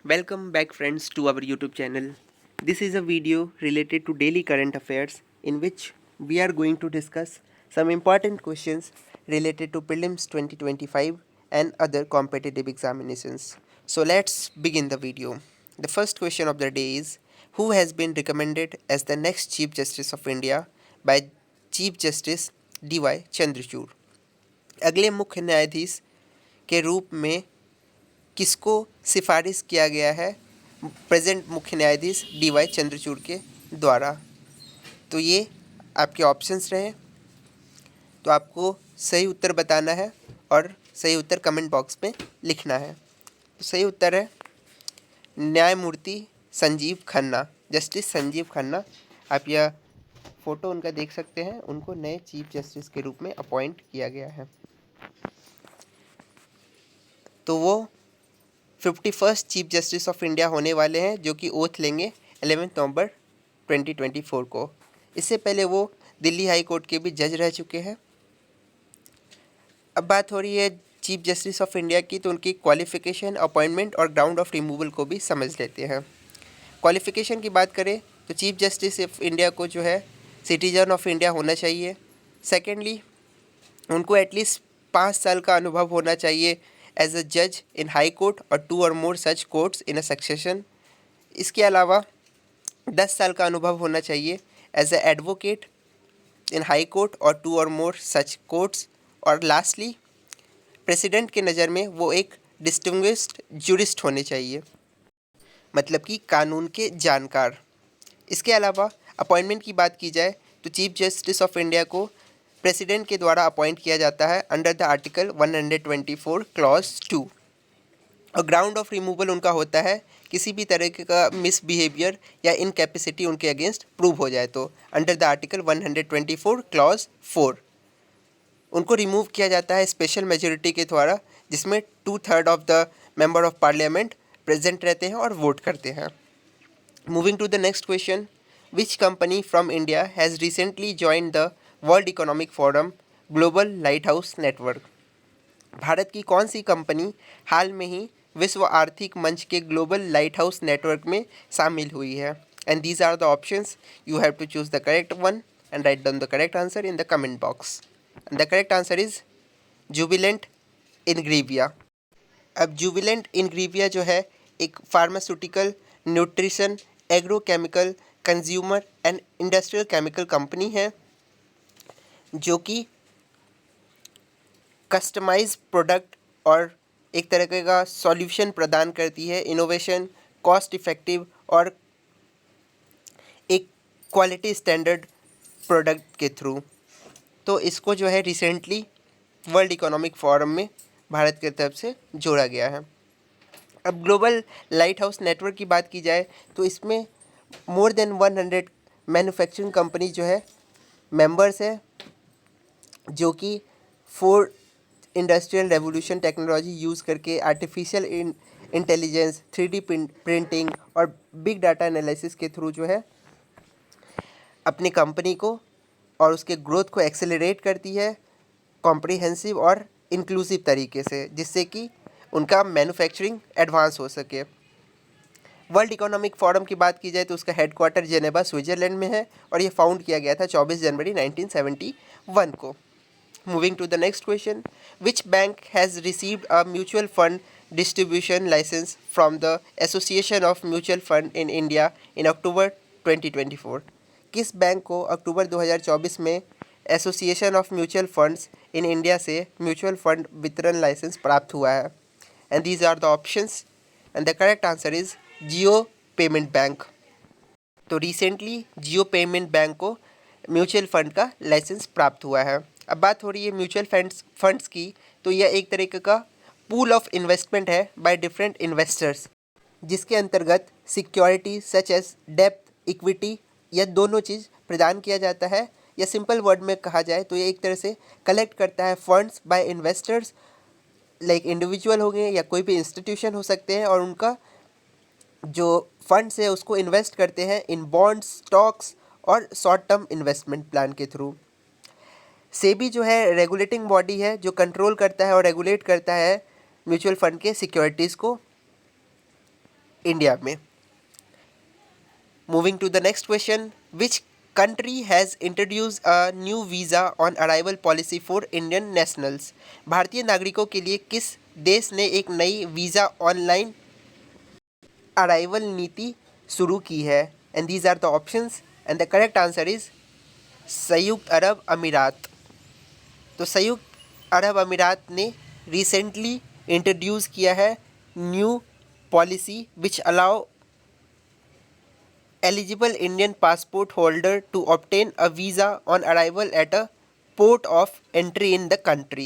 Welcome back, friends, to our YouTube channel. This is a video related to daily current affairs in which we are going to discuss some important questions related to prelims 2025 and other competitive examinations. So let's begin the video. The first question of the day is, who has been recommended as the next Chief Justice of India by Chief Justice DY Chandrachud? अगले मुख्य न्यायाधीश के रूप में किसको सिफारिश किया गया है प्रेजेंट मुख्य न्यायाधीश DY चंद्रचूड़ के द्वारा? तो ये आपके ऑप्शंस रहे। तो आपको सही उत्तर बताना है और सही उत्तर कमेंट बॉक्स में लिखना है। तो सही उत्तर है न्यायमूर्ति संजीव खन्ना, जस्टिस संजीव खन्ना। आप यह फ़ोटो उनका देख सकते हैं, उनको नए चीफ जस्टिस के रूप में अपॉइंट किया गया है। तो वो 51st chief justice of India होने वाले हैं, जो कि ओथ लेंगे 11 नवंबर 2024 को। इससे पहले वो दिल्ली हाई कोर्ट के भी जज रह चुके हैं। अब बात हो रही है चीफ जस्टिस ऑफ इंडिया की, तो उनकी क्वालिफ़िकेशन, अपॉइंटमेंट और ग्राउंड ऑफ रिमूवल को भी समझ लेते हैं। क्वालिफ़िकेशन की बात करें तो चीफ जस्टिस ऑफ इंडिया को जो है सिटीजन ऑफ इंडिया होना चाहिए। सेकेंडली, उनको एटलीस्ट 5 साल का अनुभव होना चाहिए एज अ जज इन हाई कोर्ट और 2 और more such courts in a succession. इसके अलावा 10 साल का अनुभव होना चाहिए as a advocate in high court और 2 और मोर सच कोर्ट्स। और लास्टली, प्रेसिडेंट के नज़र में वो एक डिस्टिंग्विश्ड जूरिस्ट होने चाहिए, मतलब कि कानून के जानकार। इसके अलावा अपॉइंटमेंट की बात की जाए तो चीफ जस्टिस ऑफ इंडिया को प्रेसिडेंट के द्वारा अपॉइंट किया जाता है अंडर द आर्टिकल 124 क्लॉज 2। और ग्राउंड ऑफ रिमूवल उनका होता है किसी भी तरह का मिसबिहेवियर या इनकैपेसिटी उनके अगेंस्ट प्रूव हो जाए तो अंडर द आर्टिकल 124 क्लॉज 4 उनको रिमूव किया जाता है स्पेशल मेजोरिटी के द्वारा, जिसमें 2/3 of the member of parliament present रहते हैं और वोट करते हैं। Moving to the next question, which company from India has recently joined the world economic forum global lighthouse network? Bharat की कौन सी कंपनी हाल में ही विश्व आर्थिक मंच के ग्लोबल लाइट हाउस नेटवर्क में शामिल हुई है? And these are the options, you have to choose the correct one and write down the correct answer in the comment box. The correct answer is Jubilant Ingrevia. अब Jubilant Ingrevia जो है एक pharmaceutical, nutrition, agrochemical, consumer and industrial chemical company है, जो कि customise product और एक तरह का सॉल्यूशन प्रदान करती है, इनोवेशन, कॉस्ट इफ़ेक्टिव और एक क्वालिटी स्टैंडर्ड प्रोडक्ट के थ्रू। तो इसको जो है रिसेंटली वर्ल्ड इकोनॉमिक फोरम में भारत की तरफ से जोड़ा गया है। अब ग्लोबल लाइट हाउस नेटवर्क की बात की जाए तो इसमें मोर देन 100 मैन्युफैक्चरिंग कंपनी जो है मेंबर्स है, जो कि 4 इंडस्ट्रियल रेवोल्यूशन टेक्नोलॉजी यूज़ करके आर्टिफिशियल इंटेलिजेंस, 3D प्रिंटिंग और बिग डाटा एनालिसिस के थ्रू जो है अपनी कंपनी को और उसके ग्रोथ को एक्सेलरेट करती है कॉम्प्रिहेंसिव और इंक्लूसिव तरीके से, जिससे कि उनका मैन्युफैक्चरिंग एडवांस हो सके। वर्ल्ड इकोनॉमिक फोरम की बात की जाए तो उसका हेडक्वार्टर जेनेवा, स्विट्ज़रलैंड में है और ये फाउंड किया गया था 24 जनवरी 1971 को। Moving to the next question, which bank has received a mutual fund distribution licence from the Association of Mutual Fund in India in October 2024? किस बैंक को अक्टूबर 2024 में Association of Mutual Funds in India से mutual fund वितरण licence प्राप्त हुआ है? And these are the options and the correct answer is Jio Payment Bank. तो रिसेंटली जियो पेमेंट बैंक को म्यूचुअल फंड का लाइसेंस प्राप्त हुआ है। अब बात हो रही है म्यूचुअल फंड्स की, तो यह एक तरीके का पूल ऑफ इन्वेस्टमेंट है बाय डिफरेंट इन्वेस्टर्स, जिसके अंतर्गत सिक्योरिटी सच एज डेप्थ, इक्विटी, यह दोनों चीज़ प्रदान किया जाता है। या सिंपल वर्ड में कहा जाए तो ये एक तरह से कलेक्ट करता है funds by investors, like individual हो गए या कोई भी इंस्टीट्यूशन हो सकते हैं, और उनका जो फंड्स है उसको इन्वेस्ट करते हैं इन बॉन्ड्स, स्टॉक्स और शॉर्ट टर्म इन्वेस्टमेंट प्लान के थ्रू। सेबी जो है रेगुलेटिंग बॉडी है जो कंट्रोल करता है और रेगुलेट करता है म्यूचुअल फंड के सिक्योरिटीज़ को। इंडिया में। Moving to the next question, which country has introduce a new visa on arrival policy for Indian nationals? भारतीय नागरिकों के लिए किस देश ने एक नई वीज़ा ऑनलाइन अराइवल नीति शुरू की है? And these are the options and the correct answer is संयुक्त अरब अमीरात। तो संयुक्त अरब अमीरात ने रिसेंटली इंट्रोड्यूस किया है new policy which allow eligible Indian passport holder to obtain a visa on arrival at a port of entry in the country।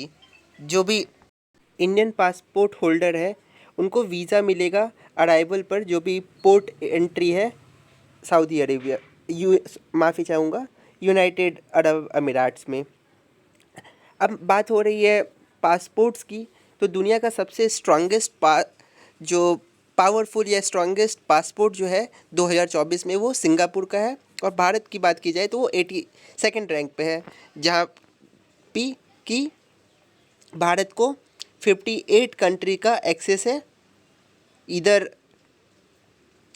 जो भी इंडियन पासपोर्ट होल्डर है उनको वीज़ा मिलेगा अराइवल पर, जो भी पोर्ट एंट्री है सऊदी अरेबिया माफ़ी चाहूँगा यूनाइटेड अरब अमीराट्स में। अब बात हो रही है पासपोर्ट्स की, तो दुनिया का सबसे स्ट्रॉन्गेस्ट जो पावरफुल या स्ट्रॉन्गेस्ट पासपोर्ट जो है 2024 में वो सिंगापुर का है। और भारत की बात की जाए तो वो 82nd रैंक पे है, जहाँ पी कि भारत को 58 कंट्री का एक्सेस है, इधर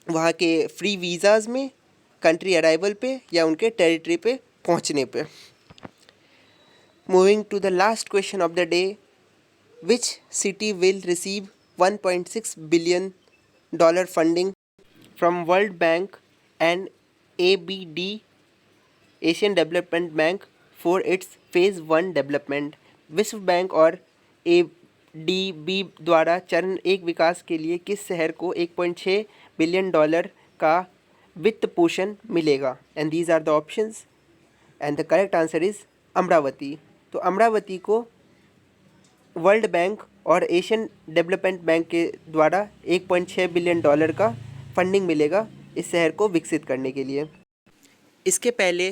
वहाँ के फ्री वीज़ाज़ में, कंट्री अराइवल पे या उनके टेरिटरी पे पहुँचने पे। Moving to the last question of the day, which city will receive $1.6 billion funding from World Bank and ABD Asian Development Bank for its phase 1 development? विश्व bank और ADB द्वारा चरण 1 विकास के लिए किस शहर को $1.6 बिलियन का वित्त पोषण मिलेगा? And these are the options and the correct answer is Amaravati. तो अमरावती को वर्ल्ड बैंक और एशियन डेवलपमेंट बैंक के द्वारा $1.6 बिलियन का फंडिंग मिलेगा इस शहर को विकसित करने के लिए। इसके पहले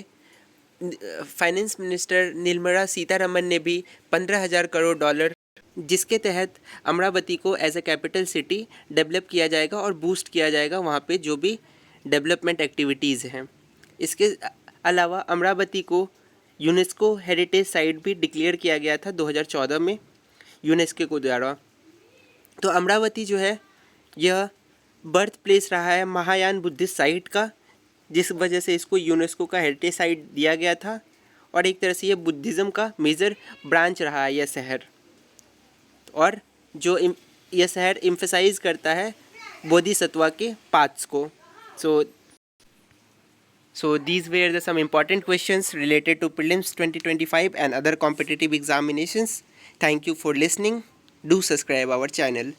फाइनेंस मिनिस्टर निर्मला सीतारमन ने भी $15,000 करोड़, जिसके तहत अमरावती को as a capital city develop किया जाएगा और बूस्ट किया जाएगा वहाँ पे जो भी डेवलपमेंट एक्टिविटीज़ हैं। इसके अलावा अमरावती को यूनेस्को हेरिटेज साइट भी डिक्लेयर किया गया था 2014 में यूनेस्को को द्वारा। तो अमरावती जो है यह बर्थ प्लेस रहा है महायान बुद्धिस्ट साइट का, जिस वजह से इसको यूनेस्को का हेरिटेज साइट दिया गया था, और एक तरह से यह बुद्धिज़्म का मेजर ब्रांच रहा है यह शहर, और जो यह शहर एम्फसाइज करता है बोधिसत्वा के पाथ्स को। So these were some important questions related to prelims 2025 and other competitive examinations. Thank you for listening. Do subscribe our channel.